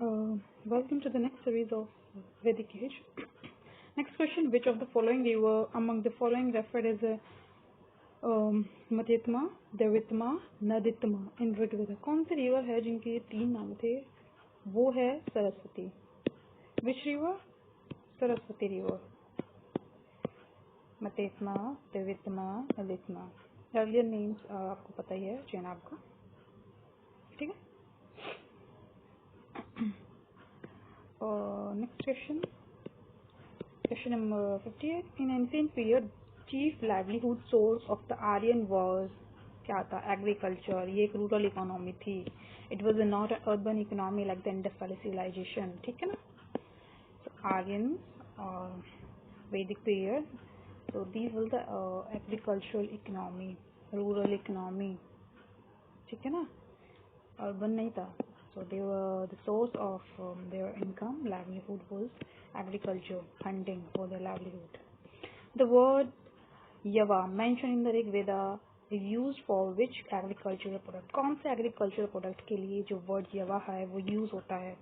Welcome to the next series of Vedic Age. Next question: which of the following river among the following referred as a मतित्मा, देवित्मा, नदित्मा इन ऋग्वेद? कौन सी river है जिनके 3 नाम थे? वो है Saraswati. Which river? Saraswati river. मतित्मा, देवित्मा, नदित्मा. Earlier names आपको पता ही है चेनाब का. ठीक है. Next question. Question number 58. In ancient period, chief livelihood source of the Aryan was क्या था? Agriculture. ये एक rural economy थी. It was not an urban economy like the Indus Valley civilization. ठीक है ना? So Aryan Vedic period. So these were the agricultural economy, rural economy. ठीक है ना? Urban नहीं था. So they were the source of their income, livelihood was agriculture, hunting for their livelihood. The word yava mentioned in the Rig Veda is used for which agricultural product? कौन से agricultural product के लिए जो word yava है वो use होता है?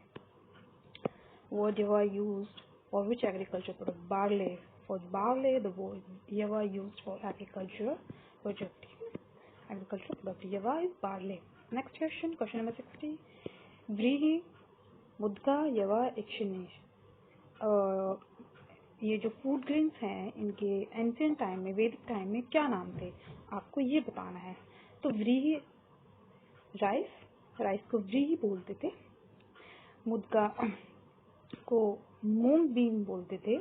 Word yava used for which agricultural product? Barley. For barley, the word yava used for agricultural project. Agricultural product. Yava is barley. Next question, question number 60. व्रीहि, मुद्गा, यवा, इक्षिणी. ये जो फूड ग्रेन्स हैं इनके ancient time में, वैदिक time में क्या नाम थे? आपको ये बताना है. तो व्रीहि राइस को व्रीहि बोलते थे. मुद्गा को मूंग बीन बोलते थे.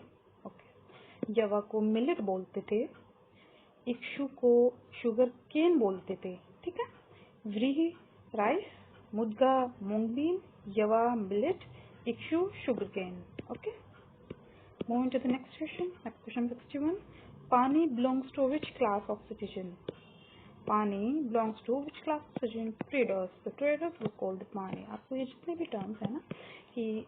ओके. यवा को मिलेट बोलते थे. इक्षु को शुगर केन बोलते थे. ठीक है. व्रीहि राइस, मुद्गा मूंग बीन, यवा millet, ikshu sugarcane. Okay. Moving to the next question. Next question 61. Pani belongs to which class of citizen? Pani belongs to which class of citizen? Traders. The traders were called the Pani. आपको ये जितने भी terms है ना कि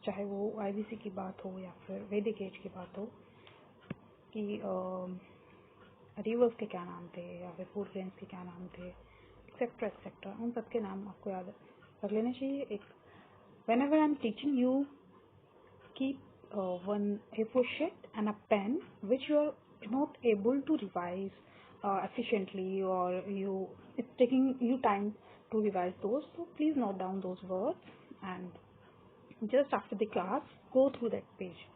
चाहे वो IBC की बात हो या फिर वैदिक एज की बात हो कि रिवर्स के क्या नाम थे या फिर फूड ग्रेन्स के क्या नाम थे, एक्सेट्रा, उन सबके नाम आपको याद रख लेने चाहिए. एक whenever I'm teaching you, keep one A4 sheet and a pen which you are not able to revise efficiently, or it's taking you time to revise those. So please note down those words and just after the class go through that page.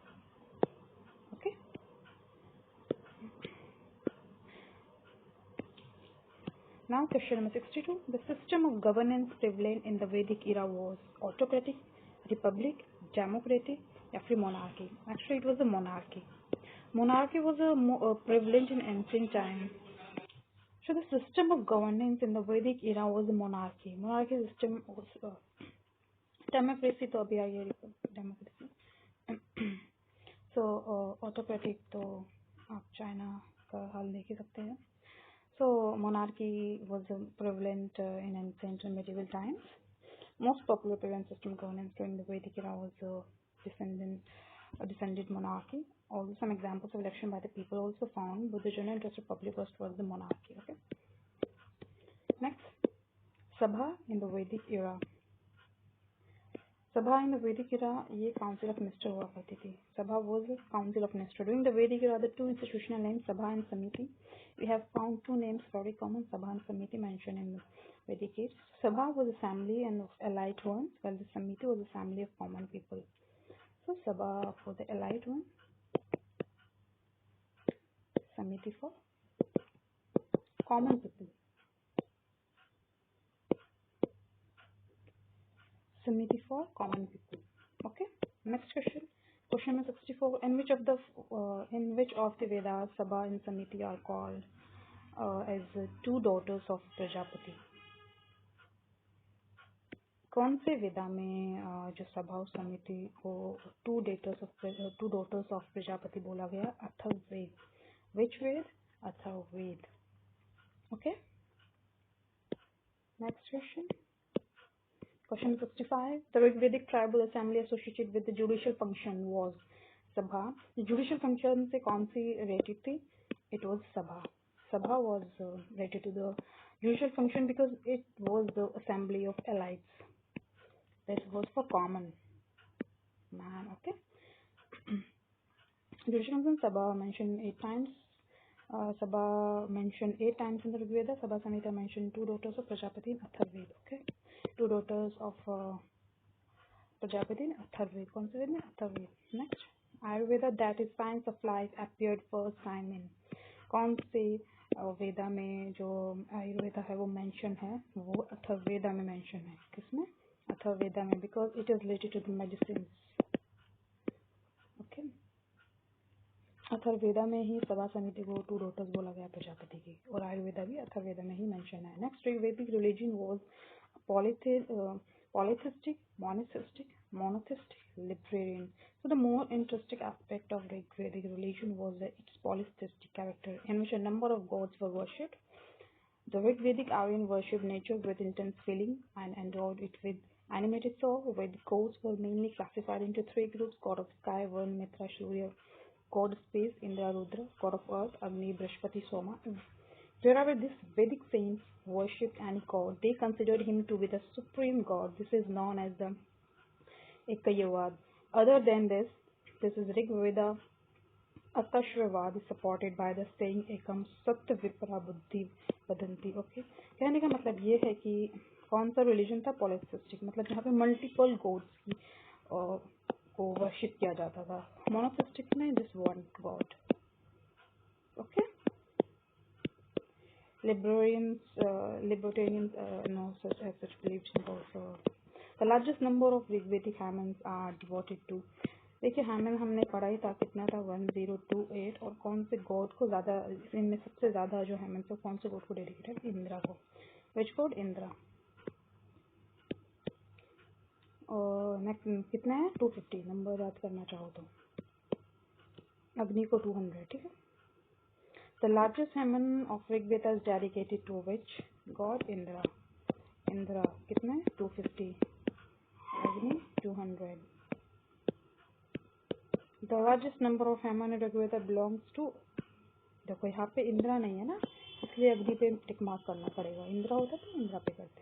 Okay. Now question number 62. The system of governance prevalent in the Vedic era was autocratic, republic, democratic, या फिर monarchy. Actually it was a monarchy. Monarchy was prevalent in ancient time. So the system of governance in the Vedic era was a monarchy. Monarchy system was democracy तो अभी आई है democracy. So autocratic तो आप China का हाल देख ही सकते हैं. So monarchy was prevalent in ancient and medieval times. Most popular parent system governance during the Vedic era was descendant monarchy. Although some examples of election by the people also found, but the general interest of public was towards the monarchy. Okay. Next, Sabha in the Vedic era. Sabha in the Vedic era, ये council of minister हुआ करती थी. Sabha was a council of minister. During the Vedic era, the two institutional names Sabha and Samiti. We have found two names very common, Sabha and Samiti, mentioned in the Vedic age. Sabha was assembly and of elite ones, while the Samiti was assembly of common people. So Sabha for the elite one, Samiti for common people. Samiti for common people. Okay. Next question. Question number 64. In which of the Vedas Sabha and Samiti are called as two daughters of Prajapati? कौन से वेदा में जो सभा और समिति को two daughters of Prajapati बोला गया? Atharvaveda. Which Ved? Atharvaveda. Okay. Next question. Question 65. The Rigvedic tribal assembly associated with the judicial function was Sabha. The judicial function से कौन सी related थी? It was Sabha. Sabha was related to the judicial function because it was the assembly of elites. This goes for common man. Okay. Duration and Sabha mentioned 8 times. Sabha mentioned 8 times in the Rig Veda. Sabha Samhita mentioned 2 daughters of Prajapati in Atharved. Okay. 2 daughters of Prajapati in Atharved. कौन से वेद में? Atharved. Next. Ayurveda, that is science of life, appeared first time in कौन से वेदा में जो आयुर्वेदा है वो mention है? वो अथर्ववेदा में मेंशन है. किसमें? अथर्ववेदा में, because it is related to the medicine. Okay. Atharvaveda में ही सभा समिति को 2 डॉटर्स बोला गया प्रजापति की, और आयुर्वेदा भी अथर्ववेदा में ही मेंशन है. नेक्स्ट, वैदिक religion was polytheistic, monotheistic, Librarian. So the more interesting aspect of Vedic religion was its polytheistic character, in which a number of gods were worshipped. The Vedic Aryan worshipped nature with intense feeling and endowed it with animated soul. Vedic gods were mainly classified into 3 groups: god of sky, Varun, Mitra, Surya; god of space, Indra, Rudra; god of earth, Agni, Brihaspati, Soma. Wherever these Vedic saints worshipped any god, they considered him to be the supreme god. This is known as the Ekayavad. Other than this is Rig Veda. Atashvavad is supported by the saying Ekam Satya Vipra Buddhi Vadanti. Okay, कहने का मतलब ये है कि कौन सा religion था? Polytheistic, मतलब जहाँ पे मल्टीपल गॉड्स की को वर्शिप किया जाता था. मोनोथिस्टिक में this one God. Okay. Libertarians no such beliefs also. The largest number of Rigvedic hymns are devoted to. देखिए हैमन हमने पढ़ा ही था, कितना था? 1028. और कौन से गॉड को ज्यादा, इनमें सबसे ज्यादा जो हैमन से कौन से गॉड को डेडिकेटेड? इंद्रा को. Which God? इंद्रा. और नेक्स्ट कितना है? 250. नंबर याद करना चाहो तो. अग्नि को 200. ठीक है. The largest hymn of Rig Veda is dedicated to which god? Indra. Indra कितना है? 250. Agni 200. The largest number of hymns in Rig Veda belongs to. देखो यहाँ पे इंद्रा नहीं है ना, इसलिए अग्नि पे टिक मार्क करना पड़ेगा. इंद्रा होता तो इंद्रा पे करते,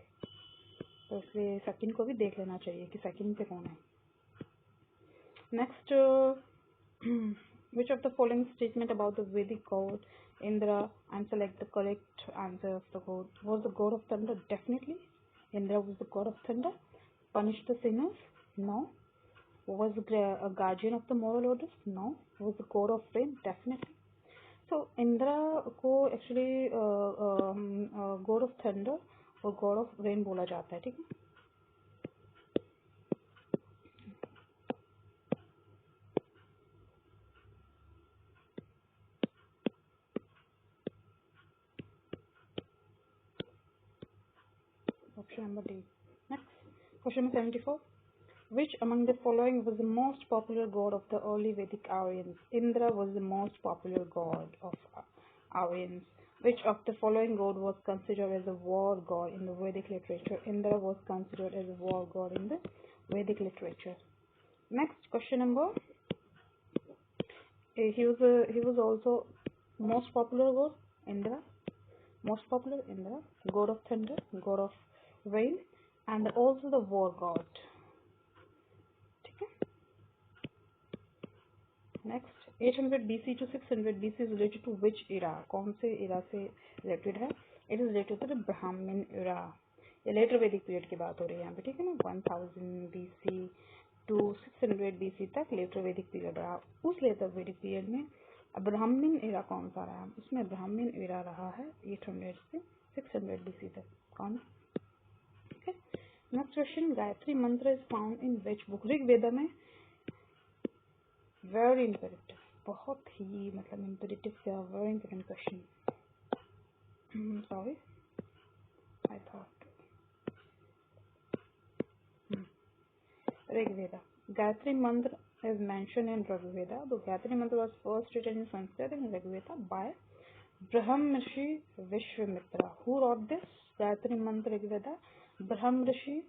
तो इसलिए सेकंड को भी देख लेना चाहिए कि सेकंड पे कौन है. Next, which of the following statement about the Vedic god Indra, and select the correct answer of the god. Was the god of thunder? Definitely. Indra was the god of thunder. Punish the sinners? No. Was a guardian of the moral orders? No. Was the god of rain? Definitely. So Indra को actually god of thunder और god of rain बोला जाता है. ठीक है. Option number D. Next, question number 74. Which among the following was the most popular god of the early Vedic Aryans? Indra was the most popular god of Aryans. Which of the following god was considered as a war god in the Vedic literature? Indra was considered as a war god in the Vedic literature. Next, question number. He was also most popular god. Indra. Most popular Indra, god of thunder, god of rain, and also the war god. ठीक है. Next, 800 BC to 600 BC is related to which era? कौन से era से related है? It is related to the Brahmin era. ये later Vedic period की बात हो रही है यहाँ पे. ठीक है ना. 1000 BC to 600 BC तक later Vedic period रहा. उस later Vedic period में ब्राह्मण एरा कौन सा रहा? उसमें ब्राह्मण एरा रहा है 800 से 600 BC तक. कौन? Okay. Next question, Gayatri Mantra is found in which book? Rigveda में. वेरी इंपॉर्टेंट, बहुत ही मतलब इंपॉर्टेंट से very important question. Sorry, I thought. Rigveda. Gayatri mantra is mentioned in Rig Veda. The Gayatri mantra was first written in Sanskrit in Rig Veda by Brahmrishi Vishwamitra. Who wrote this Gayatri mantra Rig Veda? Brahmrishi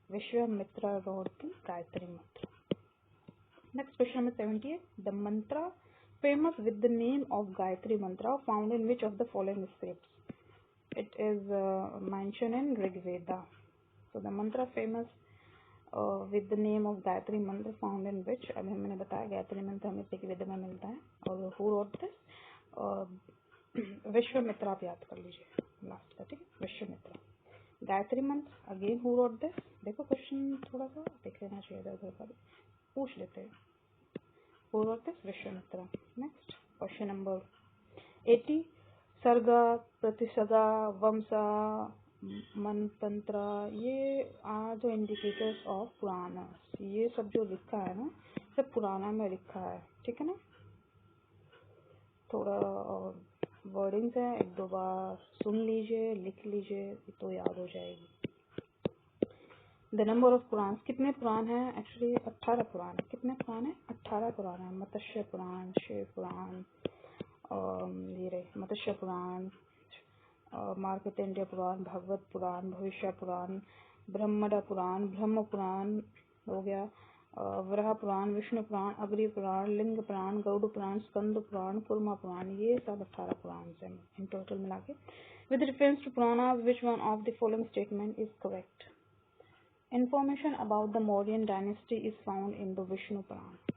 Vishwamitra wrote the Gayatri mantra. Next, question number 78. The mantra famous with the name of Gayatri mantra found in which of the following scripts? It is mentioned in Rig Veda. So the mantra famous with the name of Gayatri मंत्र found in विच, अभी मैंने बताया गायत्री मंत्र हमें ऋग्वेद में मिलता है। और हु रोट दिस, विश्वामित्र, आप याद कर लीजिए लास्ट का, ठीक है, विश्वामित्र। गायत्री मंत्र अगेन हु रोट दिस, देखो क्वेश्चन थोड़ा सा देख लेना चाहिए, इधर उधर पूछ लेते हैं। Who wrote this, Vishwamitra. Next question number 80, सर्गा, प्रतिसर्गा, वंशा, मनतंत्र, ये आर द इंडिकेटर्स ऑफ पुराना। ये सब जो लिखा है ना, सब पुराना में लिखा है, ठीक है ना। थोड़ा वर्डिंग्स है, एक दो बार सुन लीजिए, लिख लीजिए, तो याद हो जाएगी। द नंबर ऑफ पुराण, कितने पुराण हैं? एक्चुअली 18 पुराण है। कितने पुराण है? 18 पुराण है। मत्स्य पुराण, शिव पुराण, ये रहे मत्स्य पुराण, मार्कंडेय पुराण, भागवत पुराण, भविष्य पुराण, ब्रह्मंड पुराण, ब्रह्म पुराण हो गया, वराह पुराण, विष्णु पुराण, अग्नि पुराण, लिंग पुराण, गरुड़ पुराण, स्कंद पुराण, कूर्मा पुराण, ये सब 18 पुराण हैं इन टोटल मिला के। With reference to Purana, which one of the following statement is correct? Information about the Mauryan dynasty is found in the Vishnu Purana.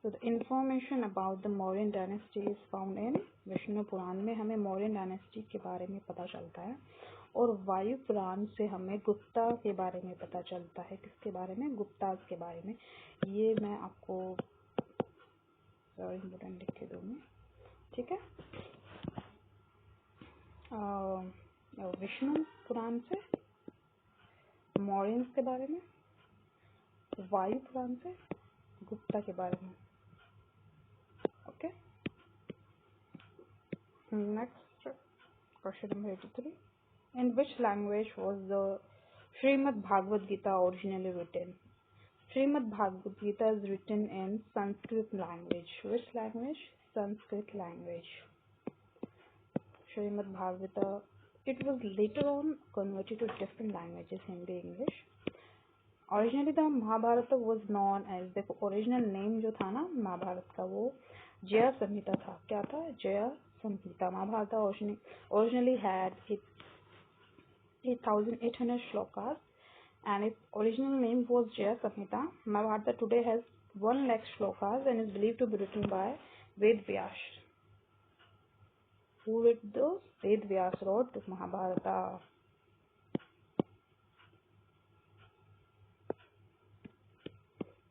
So the information about the Mauryan dynasty is found in Vishnu Puran में हमें Mauryan dynasty के बारे में पता चलता है, और वायु पुराण से हमें गुप्ता के बारे में पता चलता है। किसके बारे में? गुप्ता के बारे में। ये मैं आपको इम्पोर्टेंट लिख के दूंगी, ठीक है। विष्णु पुराण से मौर्यंस के बारे में, वायु पुराण से गुप्ता के बारे में। Okay, next question number 83, in which language was the Shrimad Bhagavad Gita originally written? Shrimad Bhagavad Gita is written in Sanskrit language. Which language? Sanskrit language. Shrimad Bhagavad, it was later on converted to different languages, Hindi, English. Originally the Mahabharata was known as, देखो original name जो था ना महाभारत का, वो जया संहिता था। क्या था? जया संहिता। Mahabharat originally had 8,800 shlokas and its original name was Jaya Samhita. Mahabharata today has 1 lakh shlokas and is believed to be written by Ved Vyas. Who wrote those? Ved Vyas wrote Mahabharata.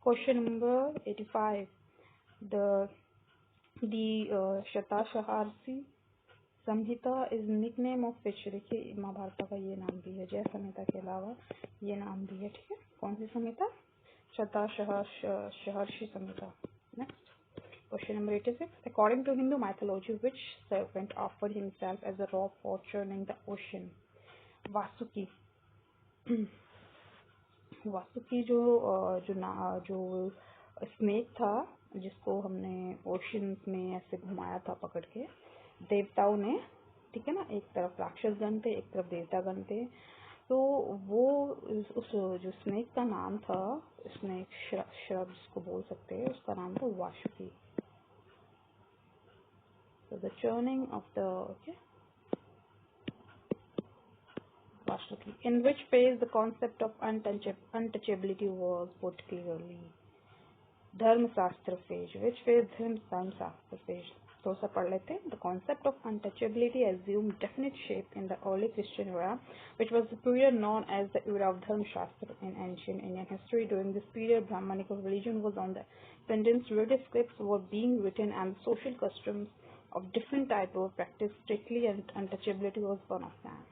Question number 85. The Shatasaharsi Samhita is nickname of which? देखिए महाभारत का ये नाम भी है, जय संहिता के अलावा ये नाम भी है, ठीक है। कौन सी संहिता? Shatasahasri Samhita. Next question number 86. According to Hindu mythology, which serpent offered himself as a rock for churning the ocean? Vasuki. Vasuki जो स्नेक था, जिसको हमने ओशन में ऐसे घुमाया था पकड़ के, देवताओं ने, ठीक है ना, एक तरफ राक्षस गण थे, एक तरफ देवता गण थे, तो वो उस जो स्नेक का नाम था, स्नेक श्रब जिसको बोल सकते हैं, उसका नाम था Vasuki. So the churning of the, okay, Vasuki. In which phase the concept of untouchability was put clearly? Dharmasastra phase. Which phase? Dharmasastra phase. तो सब पढ़ लेते हैं। The concept of untouchability assumed definite shape in the early Christian era, which was the period known as the era of Dharmashastra in ancient Indian history. During this period, Brahmanic religion was on the ascendant, religious scripts were being written, and social customs of different type were practiced strictly, and untouchability was one of them.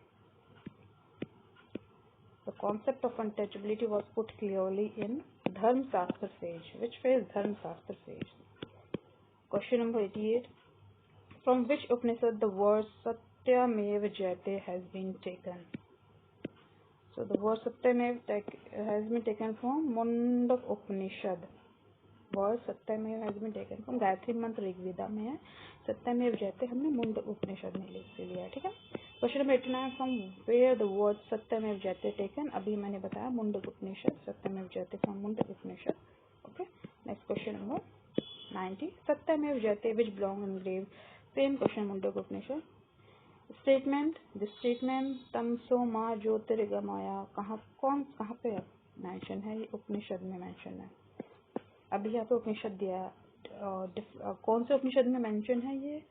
The concept of untouchability was put clearly in Dharmasastra phase. Which phase? Dharmasastra phase. Question number 88. From which Upanishad the word Satyamev Jayate has been taken? So the word Satyamev has been taken from Mundaka Upanishad. Word Satyamev has been taken from Gayatri मंत्र ऋग्वेदा में है, सत्यमेव जयते हमने मुंडक उपनिषद में लिया है, ठीक है। Question number 89, from where the word Satyameva Jayate taken? अभी मैंने बताया Mundaka Upanishad, Satyameva Jayate from Mundaka Upanishad. Okay, next question number 90, Satyameva Jayate which belong in grave? Same question, Mundaka Upanishad. Statement, the statement Tamaso Ma ज्योतिर्गमय कहाँ पे है? मेंशन है, ये उपनिषद में मेंशन है। अभी यहाँ पे उपनिषद दिया है, कौन से उपनिषद में मेंशन है ये?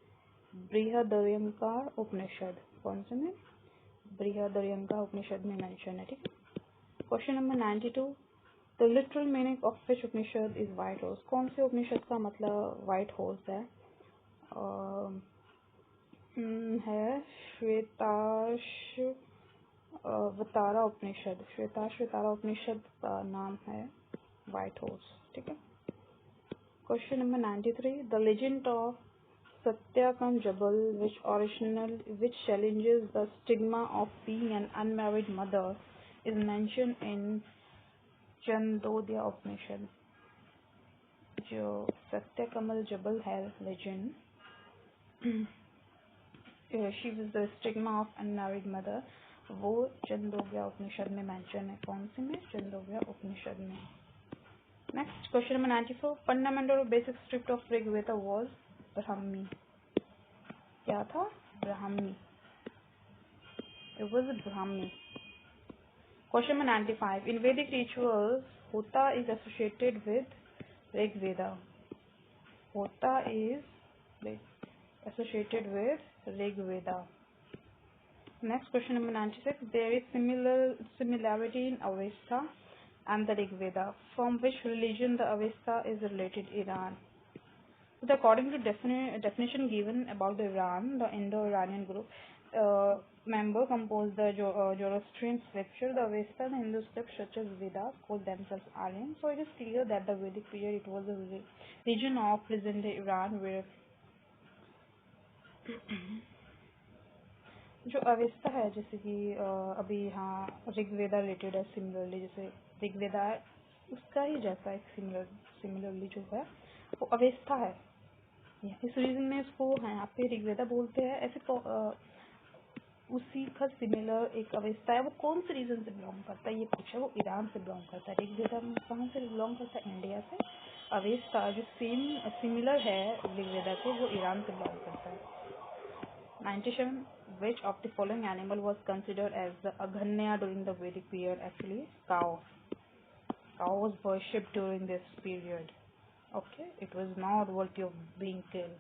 बृहदारण्यका उपनिषद। कौन से में? बृहदारण्यका उपनिषद में मेंशन है, ठीक है। Question number 92, the literal meaning of which Upanishad is white horse? कौन से उपनिषद का मतलब व्हाइट हॉर्स है? है श्वेताश्वतारा उपनिषद। श्वेताश्वतारा उपनिषद का नाम है व्हाइट हॉर्स, ठीक है। Question number 93, the legend of Satyakam Jabal, which challenges the stigma of being an unmarried mother, is mentioned in Chandogya Upanishad. जो सत्यकमल जबल है legend, she was the stigma of unmarried mother, वो चंदोग्या उपनिषद में mention है। कौन सी में? चंदोग्या उपनिषद में। नेक्स्ट क्वेश्चन नंबर 94, फंडामेंटल और basic script of Rigveda was Brahmi. क्या था? Brahmi. It was Brahmi. Question number 95. In Vedic rituals, Hota is associated with Rig Veda. Hota is associated with Rig Veda. Next question number 96. There is similarity in Avesta and the Rig Veda. From which religion the Avesta is related? Iran. So according to definition given about the Iran, the Indo-Iranian group member composed the Zoroastrian scripture, the Avesta, and Hindu scripts such as Vedas called themselves Aryan. So it is clear that the Vedic period it was a region of present-day Iran where जो Avesta है, जैसे कि अभी यहाँ Rigveda related है similarly, जैसे ऋग्वेदा है उसका ही जैसा एक सिमिलरली जो है वो अवेस्ता है। इस रीजन में इसको यहाँ पे ऋग्वेदा बोलते हैं। ऐसे उसी का सिमिलर एक अवेस्ता है, वो कौन से रीजन से बिलोंग करता है ये पूछा। वो ईरान से बिलोंग करता है। ऋग्वेदा कहाँ से बिलोंग करता है? इंडिया से। अवेस्ता जो सिमिलर है ऋग्वेदा के, वो ईरान से बिलोंग करता है। 97. Which of the following animal was considered as the Aganya during the Vedic period? Actually, cow. Cow was worshipped during this period. Okay, it was not worthy of being killed.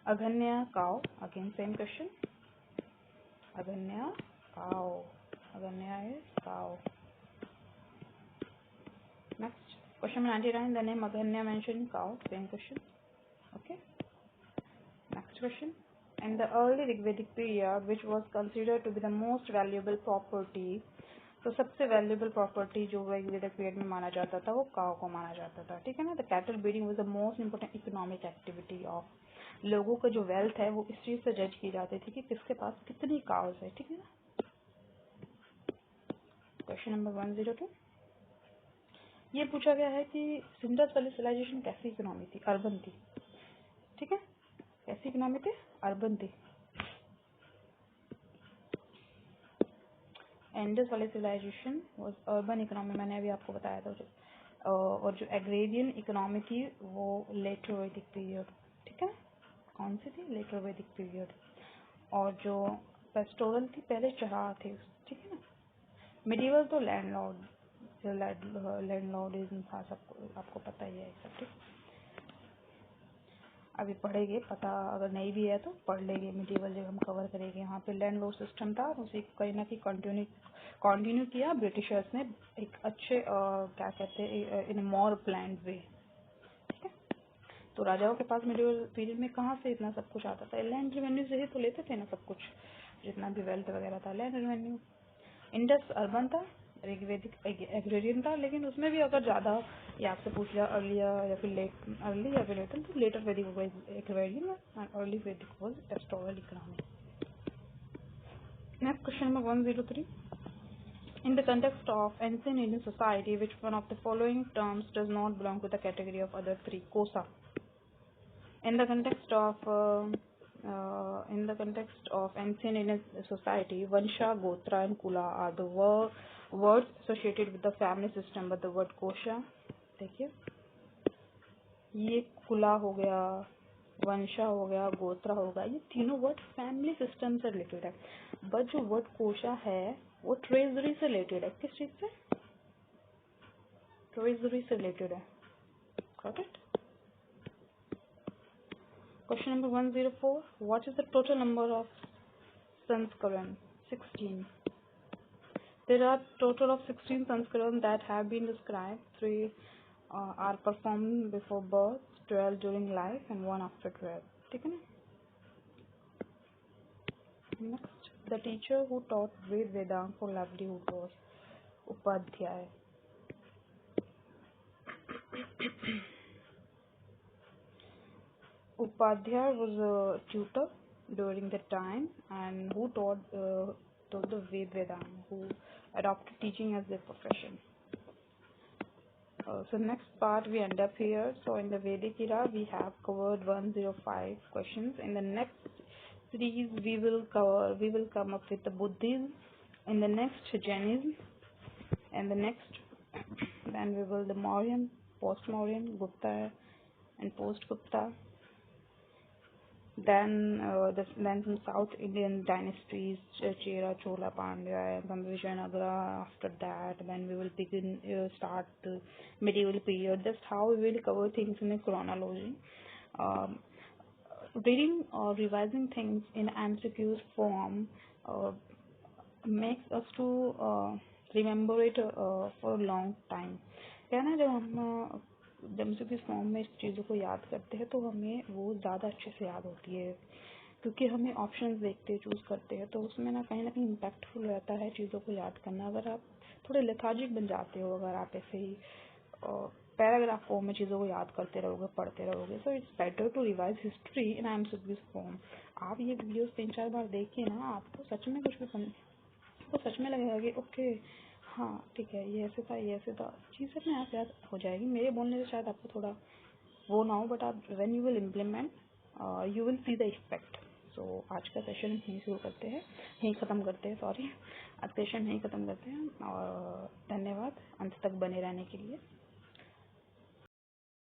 Aganya, cow. Again, same question. Aganya, cow. Aganya is cow. Next, question 99. The name Aganya mentioned cow. Same question. Okay. Next question. In the early Rigvedic period, which was considered to be the most valuable property, तो सबसे valuable property जो ऋग्वेदिक period में माना जाता था वो काव को माना जाता था, ठीक है ना। The cattle breeding was the most important economic activity of. लोगों का जो वेल्थ है वो इस चीज से जज की जाती थी कि किसके पास कितनी काव्स है, ठीक है ना। क्वेश्चन नंबर 102, ये पूछा गया है कि सिंडस वैली सिविलाइजेशन कैसी इकोनॉमी थी? अर्बन थी, ठीक है। कैसी इकोनॉमी थी? अर्बन थी। Indus valley civilization was urban economy, मैंने अभी आपको बताया था। और जो एग्रेरियन इकोनॉमी थी वो लेटर वैदिक पीरियड, ठीक है। कौन सी थी? लेटर वैदिक पीरियड। और जो पेस्टोरल थी पहले चढ़ाव थे, ठीक है ना। मिडिवल तो लैंडलॉर्डिज्म था, सबको आपको पता ही है सब, ठीक। अभी पढ़ेंगे, पता अगर नहीं भी है तो पढ़ लेंगे। मिडिवल जब हम कवर करेंगे, यहाँ पे लैंड लॉर्ड सिस्टम था, उसी कहीं ना कहीं कंटिन्यू किया ब्रिटिशर्स ने एक अच्छे क्या कहते हैं इन मोर प्लान्ड वे, ठीक है। तो राजाओं के पास मिडिवल पीरियड में कहाँ से इतना सब कुछ आता था? लैंड रेवेन्यू से ही तो लेते थे ना सब कुछ, जितना भी वेल्थ वगैरह था लैंड रेवेन्यू। इंडस अर्बन था, ऋग्वेदिक एग्रेरियन था, लेकिन उसमें भी अगर ज़्यादा ये आपसे पूछ लिया अर्लियर या फिर अर्ली या फिर लेटर, तो लेटर वैदिक एग्रेरियन एंड अर्ली वैदिक was pastoral economy. Next question number 103, in the context of ancient Indian society, which one of the following terms does not belong to the category of other three? Kosa. In the context of ancient Indian society, Vansha, Gotra and Kula are the words associated with the family system, but the word Kosha, देखिए ये कुला हो गया, वंशा हो गया, गोत्रा हो गया, ये तीनों वर्ड फैमिली सिस्टम से रिलेटेड है। बट जो वर्ड कोशा है वो ट्रेजरी से रिलेटेड है। किस चीज से? ट्रेजरी से रिलेटेड है। Got it? Question number 104, what is the total number of संस्करण? 16. There are total of 16 sanskaran that have been described. 3 are performed before birth, 12 during life, and 1 after 12. ठीक है ना? Next, the teacher who taught Ved Vedanta for livelihood was Upadhyay. Upadhyay was a tutor during the time and who taught the Ved Vedanta, who adopted teaching as their profession. So next part we end up here. So in the Vedic era we have covered 105 questions. In the next series we will come up with the Buddhism, in the next Jainism, and the next then we will the Mauryan, post-Mauryan, Gupta and post-Gupta. Then some South Indian dynasties, Chera, Chola, Pandya, and some Vijayanagara. After that, then we will start the medieval period. That's how we will cover things in a chronology. Reading or revising things in MCQ's form makes us to remember it for a long time. क्या ना, जब हम MCQ form में इस चीज़ों को याद करते हैं तो हमें वो ज़्यादा अच्छे से याद होती है, क्योंकि हमें ऑप्शंस देखते हैं, चूज़ करते हैं, तो उसमें ना कहीं इम्पैक्टफुल रहता है चीज़ों को याद करना। अगर आप थोड़े लेथार्जिक बन जाते हो, अगर आप ऐसे ही पैराग्राफ फॉर्म में चीज़ों को याद करते रहोगे, पढ़ते रहोगे, so it's better to revise history in MCQ form. आप ये वीडियोस 3-4 बार देखिए ना, आपको सच में कुछ भी तो सच में लगेगा कि ओके हाँ ठीक है, ये ऐसे था, ये ऐसे था, चीज़ अपने आप याद हो जाएगी। मेरे बोलने से शायद आपको थोड़ा वो ना हो, बट आप when you will implement you will see the effect. So आज का सेशन यहीं शुरू करते हैं, यहीं ख़त्म करते हैं, सॉरी, आज सेशन यहीं ख़त्म करते हैं। और धन्यवाद अंत तक बने रहने के लिए।